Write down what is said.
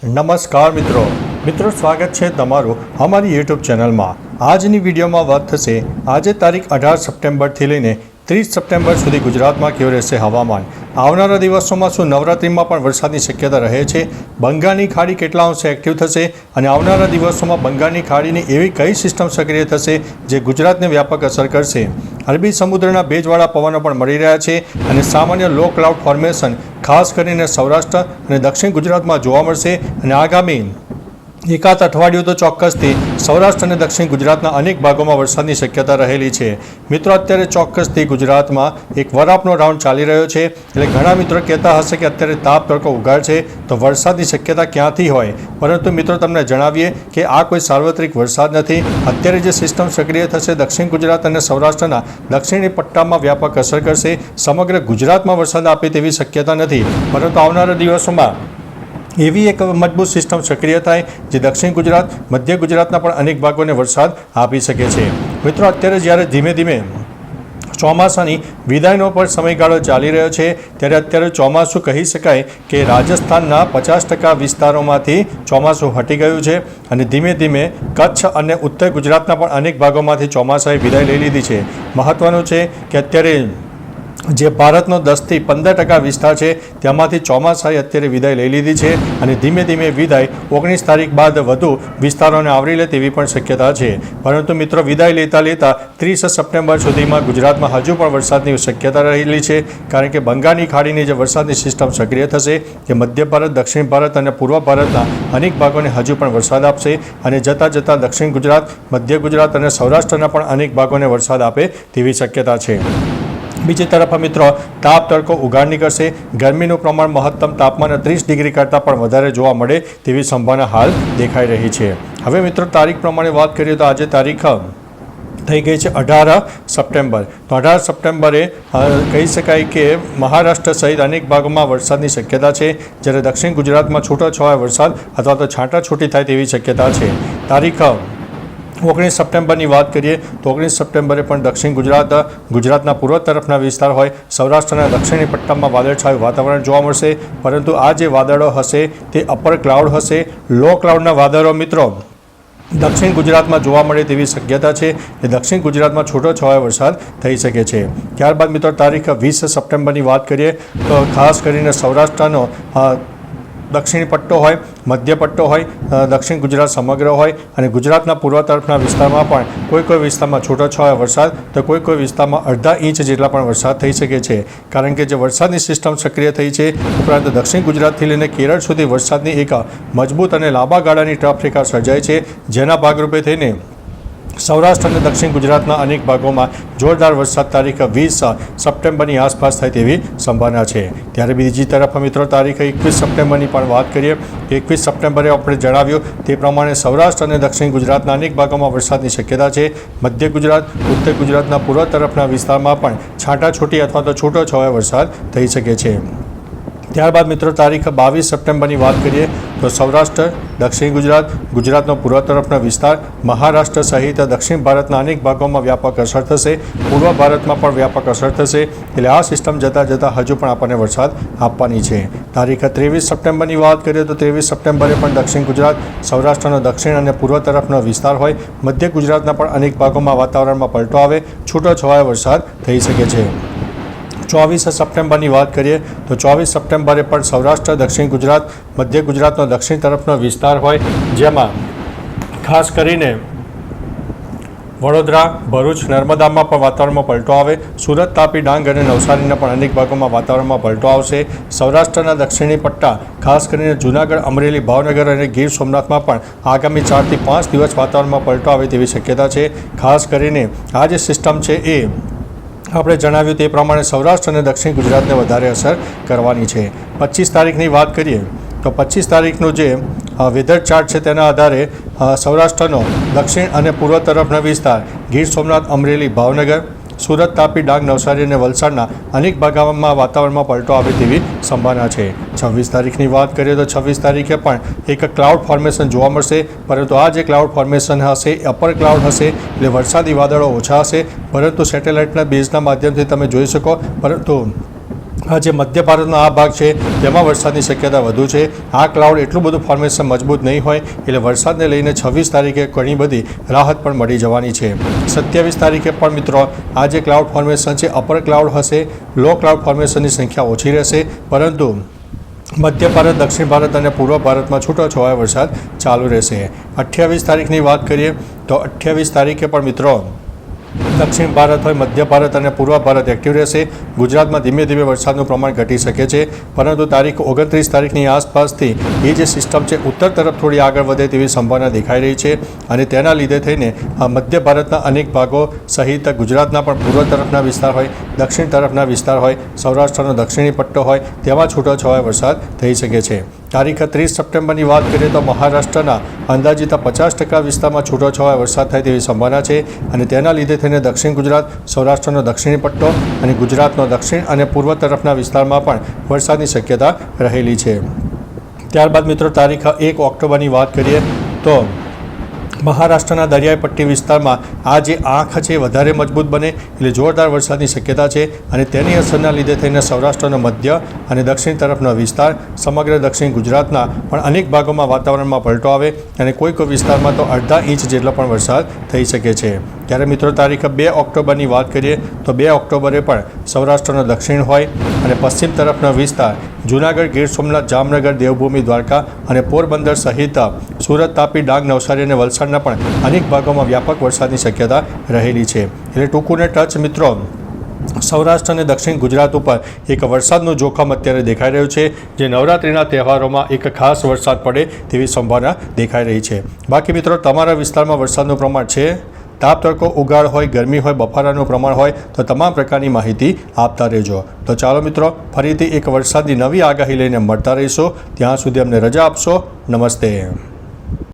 નમસ્કાર મિત્રો સ્વાગત છે તમારું અમારી યુટ્યુબ ચેનલમાં। આજની વિડીયોમાં વાત થશે આજે તારીખ 18 સપ્ટેમ્બરથી લઈને 30 સપ્ટેમ્બર સુધી ગુજરાતમાં કેવું રહેશે હવામાન। આવનારા દિવસોમાં શું નવરાત્રિમાં પણ વરસાદની શક્યતા રહે છે? બંગાળની ખાડી કેટલા અંશે એક્ટિવ થશે અને આવનારા દિવસોમાં બંગાળની ખાડીની એવી કઈ સિસ્ટમ સક્રિય થશે જે ગુજરાતને વ્યાપક અસર કરશે? અરબી સમુદ્રના ભેજવાળા પવનો પણ મળી રહ્યા છે અને સામાન્ય લો ક્લાઉડ ફોર્મેશન ખાસ કરીને સૌરાષ્ટ્ર અને દક્ષિણ ગુજરાતમાં જોવા મળશે અને આગામી એકાદ અઠવાડિયું તો ચોક્કસથી સૌરાષ્ટ્ર અને દક્ષિણ ગુજરાતના અનેક ભાગોમાં વરસાદની શક્યતા રહેલી છે। મિત્રો અત્યારે ચોક્કસથી ગુજરાતમાં એક વરાપનો રાઉન્ડ ચાલી રહ્યો છે, એટલે ઘણા મિત્રો કહેતા હશે કે અત્યારે તાપ તડકો ઉગાડ છે તો વરસાદની શક્યતા ક્યાંથી હોય, પરંતુ મિત્રો તમને જણાવીએ કે આ કોઈ સાર્વત્રિક વરસાદ નથી। અત્યારે જે સિસ્ટમ સક્રિય થશે દક્ષિણ ગુજરાત અને સૌરાષ્ટ્રના દક્ષિણી પટ્ટામાં વ્યાપક અસર કરશે। સમગ્ર ગુજરાતમાં વરસાદ આપે તેવી શક્યતા નથી, પરંતુ આવનારા દિવસોમાં એવી એક મજબૂત સિસ્ટમ સક્રિય થાય જે દક્ષિણ ગુજરાત મધ્ય ગુજરાતના પણ અનેક ભાગોને વરસાદ આપી શકે છે। મિત્રો અત્યારે જ્યારે ધીમે ધીમે ચોમાસાની વિદાયનો પણ સમયગાળો ચાલી રહ્યો છે, ત્યારે અત્યારે ચોમાસું કહી શકાય કે રાજસ્થાનના 50% વિસ્તારોમાંથી ચોમાસું હટી ગયું છે અને ધીમે ધીમે કચ્છ અને ઉત્તર ગુજરાતના પણ અનેક ભાગોમાંથી ચોમાસાએ વિદાય લઈ લીધી છે। મહત્ત્વનું છે કે અત્યારે જે ભારતનો 10થી 15% વિસ્તાર છે તેમાંથી ચોમાસાએ અત્યારે વિદાય લઈ લીધી છે અને ધીમે ધીમે વિદાય 19 તારીખ બાદ વધુ વિસ્તારોને આવરી લે તેવી પણ શક્યતા છે। પરંતુ મિત્રો વિદાય લેતા 30 સપ્ટેમ્બર સુધીમાં ગુજરાતમાં હજુ પણ વરસાદની શક્યતા રહેલી છે, કારણ કે બંગાળની ખાડીની જે વરસાદની સિસ્ટમ સક્રિય થશે જે મધ્ય ભારત દક્ષિણ ભારત અને પૂર્વ ભારતના અનેક ભાગોને હજુ પણ વરસાદ આપશે અને જતાં જતાં દક્ષિણ ગુજરાત મધ્ય ગુજરાત અને સૌરાષ્ટ્રના પણ અનેક ભાગોને વરસાદ આપે તેવી શક્યતા છે। બીજી તરફ મિત્રો તાપ તડકો ઉગાડ નીકળશે, ગરમીનું પ્રમાણ મહત્તમ તાપમાન 30 ડિગ્રી કરતાં પણ વધારે જોવા મળે તેવી સંભાવના હાલ દેખાઈ રહી છે। હવે મિત્રો તારીખ પ્રમાણે વાત કરીએ તો આજે તારીખ થઈ ગઈ છે 18 સપ્ટેમ્બર। તો 18 સપ્ટેમ્બરે કહી શકાય કે મહારાષ્ટ્ર સહિત અનેક ભાગોમાં વરસાદની શક્યતા છે, જ્યારે દક્ષિણ ગુજરાતમાં છૂટોછવાયો વરસાદ અથવા તો છાંટાછૂટી થાય તેવી શક્યતા છે। તારીખ 19 સપ્ટેમ્બરની વાત કરીએ તો 19 સપ્ટેમ્બરે પણ દક્ષિણ ગુજરાતના પૂર્વ તરફના વિસ્તાર હોય સૌરાષ્ટ્રના દક્ષિણી પટ્ટામાં વાદળછાયું વાતાવરણ જોવા મળશે, પરંતુ આ જે વાદળો હશે તે અપર ક્લાઉડ હશે। લો ક્લાઉડના વાદળો મિત્રો દક્ષિણ ગુજરાતમાં જોવા મળે તેવી શક્યતા છે કે દક્ષિણ ગુજરાતમાં છૂટોછવાયો વરસાદ થઈ શકે છે। ત્યારબાદ મિત્રો તારીખ 20 સપ્ટેમ્બરની વાત કરીએ તો ખાસ કરીને સૌરાષ્ટ્રનો દક્ષિણી પટ્ટો હોય મધ્ય પટ્ટો હોય દક્ષિણ ગુજરાત સમગ્ર હોય અને ગુજરાતના પૂર્વ તરફના વિસ્તારમાં પણ કોઈ વિસ્તારમાં છૂટોછવાયો વરસાદ તો કોઈ વિસ્તારમાં અડધા ઇંચ જેટલા પણ વરસાદ થઈ શકે છે, કારણ કે જે વરસાદની સિસ્ટમ સક્રિય થઈ છે ઉપરાંત દક્ષિણ ગુજરાતથી લઈને કેરળ સુધી વરસાદની એક મજબૂત અને લાંબા ગાળાની ટ્રફ રેખા સર્જાય છે, જેના ભાગરૂપે થઈને સૌરાષ્ટ્ર અને દક્ષિણ ગુજરાતના અનેક ભાગોમાં જોરદાર વરસાદ તારીખ 20 સપ્ટેમ્બરની આસપાસ થાય તેવી સંભાવના છે। ત્યારે બીજી તરફ મિત્રો તારીખ 21 સપ્ટેમ્બરની પણ વાત કરીએ તો 21 સપ્ટેમ્બરે આપણે જણાવ્યું તે પ્રમાણે સૌરાષ્ટ્ર અને દક્ષિણ ગુજરાતના અનેક ભાગોમાં વરસાદની શક્યતા છે। મધ્ય ગુજરાત ઉત્તર ગુજરાતના પૂર્વ તરફના વિસ્તારમાં પણ છાંટાછૂટી અથવા તો છૂટોછવાયો વરસાદ થઈ શકે છે। ત્યારબાદ મિત્રો તારીખ 22 સપ્ટેમ્બરની વાત કરીએ તો સૌરાષ્ટ્ર દક્ષિણ ગુજરાતનો પૂર્વ તરફનો વિસ્તાર મહારાષ્ટ્ર સહિત દક્ષિણ ભારતના અનેક ભાગોમાં વ્યાપક અસર થશે, પૂર્વ ભારતમાં પણ વ્યાપક અસર થશે, એટલે આ સિસ્ટમ જતાં હજુ પણ આપણને વરસાદ આપવાની છે। તારીખ 23 સપ્ટેમ્બરની વાત કરીએ તો 23 સપ્ટેમ્બરે પણ દક્ષિણ ગુજરાત સૌરાષ્ટ્રનો દક્ષિણ અને પૂર્વ તરફનો વિસ્તાર હોય મધ્ય ગુજરાતના પણ અનેક ભાગોમાં વાતાવરણમાં પલટો આવે, છૂટોછવાયો વરસાદ થઈ શકે છે। 24 સપ્ટેમ્બરની વાત કરીએ તો 24 સપ્ટેમ્બરે પણ સૌરાષ્ટ્ર દક્ષિણ ગુજરાત મધ્ય ગુજરાતનો દક્ષિણ તરફનો વિસ્તાર હોય, જેમાં ખાસ કરીને વડોદરા ભરૂચ નર્મદામાં પણ વાતાવરણમાં પલટો આવે, સુરત તાપી ડાંગ અને નવસારીના પણ અનેક ભાગોમાં વાતાવરણમાં પલટો આવશે। સૌરાષ્ટ્રના દક્ષિણી પટ્ટા ખાસ કરીને જૂનાગઢ અમરેલી ભાવનગર અને ગીર સોમનાથમાં પણ આગામી 4 થી 5 દિવસ વાતાવરણમાં પલટો આવે તેવી શક્યતા છે। ખાસ કરીને આ જે સિસ્ટમ છે એ આપણે જણાવ્યું તે પ્રમાણે સૌરાષ્ટ્ર અને દક્ષિણ ગુજરાતને વધારે અસર કરવાની છે। 25 તારીખની વાત કરીએ તો 25 તારીખનું જે વેધર ચાર્ટ છે તેના આધારે સૌરાષ્ટ્રનો દક્ષિણ અને પૂર્વ તરફના વિસ્તાર ગીર સોમનાથ અમરેલી ભાવનગર સુરત તાપી ડાંગ નવસારી અને વલસાડના અનેક ભાગોમાં વાતાવરણમાં પલટો આવે તેવી સંભાવના છે। 26 તારીખની વાત કરીએ તો 26 તારીખે પણ એક ક્લાઉડ ફોર્મેશન જોવા મળશે, પરંતુ આ જે ક્લાઉડ ફોર્મેશન હશે અપર ક્લાઉડ હશે એટલે વરસાદી વાદળો ઓછા હશે, પરંતુ સેટેલાઇટના બેઝના માધ્યમથી તમે જોઈ શકો, પરંતુ જે મધ્ય ભારતનો આ ભાગ છે તેમાં વરસાદની શક્યતા વધુ છે. આ ક્લાઉડ એટલું બધું ફોર્મેશન મજબૂત નહીં હોય એટલે વરસાદને લઈને 26 તારીખે ઘણી બધી રાહત પણ મળી જવાની છે. 27 તારીખે પણ મિત્રો આ જે ક્લાઉડ ફોર્મેશન છે અપર ક્લાઉડ હશે, લો ક્લાઉડ ફોર્મેશનની સંખ્યા ઓછી રહેશે, પરંતુ મધ્ય ભારત, દક્ષિણ ભારત અને પૂર્વ ભારતમાં છૂટોછવાયો વરસાદ ચાલુ રહેશે. 28 તારીખની વાત કરીએ તો 28 તારીખે પણ મિત્રો દક્ષિણ ભારત હોય, મધ્ય ભારત અને પૂર્વ ભારત એક્ટિવ રહેશે. ગુજરાતમાં ધીમે ધીમે વરસાદનું પ્રમાણ ઘટી શકે છે, પરંતુ તારીખ 29 તારીખની આસપાસથી એ જે સિસ્ટમ છે ઉત્તર તરફ થોડી આગળ વધે તેવી સંભાવના દેખાઈ રહી છે અને તેના લીધે થઈને મધ્ય ભારતના અનેક ભાગો સહિત ગુજરાતના પણ પૂર્વ તરફના વિસ્તાર હોય, દક્ષિણ તરફના વિસ્તાર હોય, સૌરાષ્ટ્રનો દક્ષિણી પટ્ટો હોય તેમાં છૂટોછવાયો વરસાદ થઈ શકે છે. તારીખ 30 સપ્ટેમ્બરની વાત કરીએ તો મહારાષ્ટ્રના અંદાજિત 50% વિસ્તારમાં છૂટોછવાયો વરસાદ થાય તેવી સંભાવના છે અને તેના લીધે થઈને દક્ષિણ ગુજરાત, સૌરાષ્ટ્રનો દક્ષિણી પટ્ટો અને ગુજરાતનો દક્ષિણ અને પૂર્વ તરફના વિસ્તારમાં પણ વરસાદની શક્યતા રહેલી છે. ત્યારબાદ મિત્રો તારીખ 1 ઓક્ટોબરની વાત કરીએ તો મહારાષ્ટ્રના દરિયાઈ પટ્ટી વિસ્તારમાં આ જે આંખ છે વધારે મજબૂત બને એટલે જોરદાર વરસાદની શક્યતા છે અને તેની અસરના લીધે થઈને સૌરાષ્ટ્રનો મધ્ય અને દક્ષિણ તરફનો વિસ્તાર, સમગ્ર દક્ષિણ ગુજરાતના પણ અનેક ભાગોમાં વાતાવરણમાં પલટો આવે અને કોઈ વિસ્તારમાં તો અડધા ઇંચ જેટલો પણ વરસાદ થઈ શકે છે. ત્યારે મિત્રો તારીખ 2 ઓક્ટોબરની વાત કરીએ તો 2 ઓક્ટોબરે પણ સૌરાષ્ટ્રનો દક્ષિણ હોય અને પશ્ચિમ તરફનો વિસ્તાર જૂનાગઢ, ગીર સોમનાથ, જામનગર, દેવભૂમિ, દ્વારકા અને પોરબંદર સહિત સુરત, તાપી, ડાંગ, નવસારી અને વલસાડના પણ અનેક ભાગોમાં વ્યાપક વરસાદની શક્યતા રહેલી છે. એટલે ટૂંકુને ટચ મિત્રો સૌરાષ્ટ્ર અને દક્ષિણ ગુજરાત ઉપર એક વરસાદનું જોખમ અત્યારે દેખાઈ રહ્યું છે, જે નવરાત્રિના તહેવારોમાં એક ખાસ વરસાદ પડે તેવી સંભાવના દેખાઈ રહી છે. બાકી મિત્રો તમારા વિસ્તારમાં વરસાદનું પ્રમાણ છે, તાપ, તડકો, ઉગાડ હોય, ગરમી હોય, બફારાનું પ્રમાણ હોય તો તમામ પ્રકારની માહિતી આપતા રહેજો. તો ચાલો મિત્રો ફરીથી એક વરસાદની નવી આગાહી લઈને મળતા રહીશું. ત્યાં સુધી અમને રજા આપશો. નમસ્તે.